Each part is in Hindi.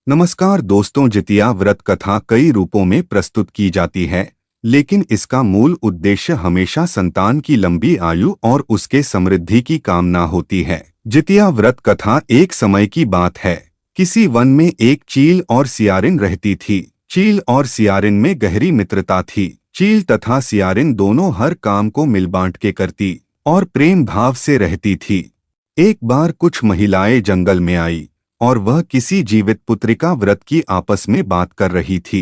नमस्कार दोस्तों, जितिया व्रत कथा कई रूपों में प्रस्तुत की जाती है, लेकिन इसका मूल उद्देश्य हमेशा संतान की लंबी आयु और उसके समृद्धि की कामना होती है। जितिया व्रत कथा एक समय की बात है। किसी वन में एक चील और सियारिन रहती थी। चील और सियारिन में गहरी मित्रता थी। चील तथा सियारिन दोनों हर काम को मिल बांट के करती और प्रेम भाव से रहती थी। एक बार कुछ महिलाएं जंगल में आई और वह किसी जीवित पुत्रिका व्रत की आपस में बात कर रही थी।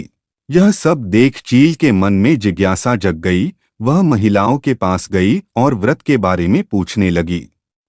यह सब देख चील के मन में जिज्ञासा जग गई। वह महिलाओं के पास गई और व्रत के बारे में पूछने लगी।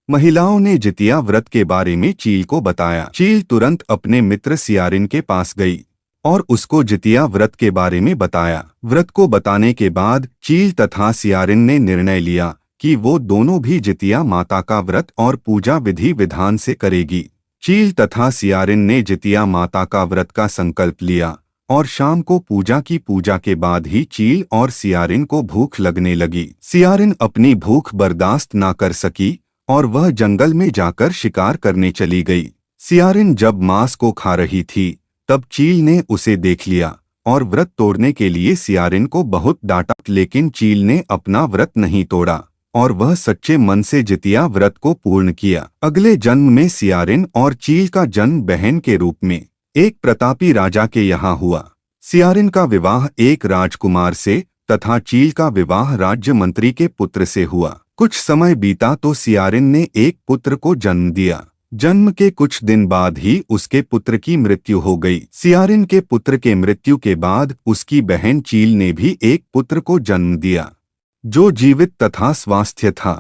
महिलाओं ने जितिया व्रत के बारे में चील को बताया। चील तुरंत अपने मित्र सियारिन के पास गई और उसको जितिया व्रत के बारे में बताया। व्रत को बताने के बाद चील तथा सियारिन ने निर्णय लिया कि वो दोनों भी जितिया माता का व्रत और पूजा विधि विधान से करेगी। चील तथा सियारिन ने जितिया माता का व्रत का संकल्प लिया और शाम को पूजा की। पूजा के बाद ही चील और सियारिन को भूख लगने लगी। सियारिन अपनी भूख बर्दाश्त ना कर सकी और वह जंगल में जाकर शिकार करने चली गई। सियारिन जब मांस को खा रही थी तब चील ने उसे देख लिया और व्रत तोड़ने के लिए सियारिन को बहुत डांटा, लेकिन चील ने अपना व्रत नहीं तोड़ा और वह सच्चे मन से जितिया व्रत को पूर्ण किया। अगले जन्म में सियारिन और चील का जन्म बहन के रूप में एक प्रतापी राजा के यहाँ हुआ। सियारिन का विवाह एक राजकुमार से तथा चील का विवाह राज्य मंत्री के पुत्र से हुआ। कुछ समय बीता तो सियारिन ने एक पुत्र को जन्म दिया। जन्म के कुछ दिन बाद ही उसके पुत्र की मृत्यु हो गई। सियारिन के पुत्र के मृत्यु के बाद उसकी बहन चील ने भी एक पुत्र को जन्म दिया जो जीवित तथा स्वास्थ्य था।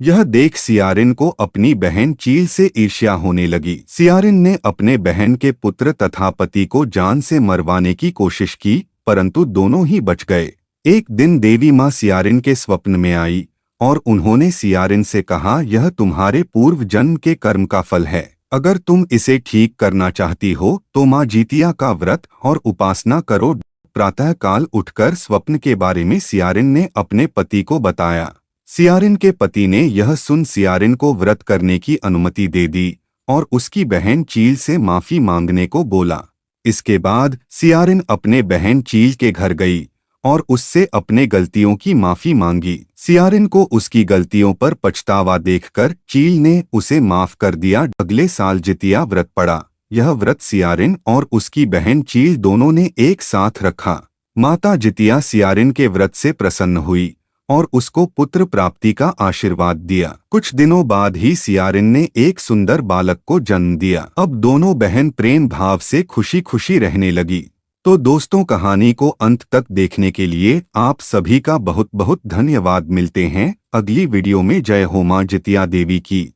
यह देख सियारिन को अपनी बहन चील से ईर्ष्या होने लगी। सियारिन ने अपने बहन के पुत्र तथा पति को जान से मरवाने की कोशिश की, परंतु दोनों ही बच गए। एक दिन देवी माँ सियारिन के स्वप्न में आई और उन्होंने सियारिन से कहा, यह तुम्हारे पूर्व जन्म के कर्म का फल है। अगर तुम इसे ठीक करना चाहती हो तो माँ जितिया का व्रत और उपासना करो। प्रातः काल उठकर स्वप्न के बारे में सियारिन ने अपने पति को बताया। सियारिन के पति ने यह सुन सियारिन को व्रत करने की अनुमति दे दी और उसकी बहन चील से माफी मांगने को बोला। इसके बाद सियारिन अपने बहन चील के घर गई और उससे अपने गलतियों की माफी मांगी। सियारिन को उसकी गलतियों पर पछतावा देखकर चील ने उसे माफ कर दिया। अगले साल जितिया व्रत पड़ा। यह व्रत सियारिन और उसकी बहन चील दोनों ने एक साथ रखा। माता जितिया सियारिन के व्रत से प्रसन्न हुई और उसको पुत्र प्राप्ति का आशीर्वाद दिया। कुछ दिनों बाद ही सियारिन ने एक सुंदर बालक को जन्म दिया। अब दोनों बहन प्रेम भाव से खुशी खुशी रहने लगी। तो दोस्तों, कहानी को अंत तक देखने के लिए आप सभी का बहुत बहुत धन्यवाद। मिलते हैं अगली वीडियो में। जय हो मां जितिया देवी की।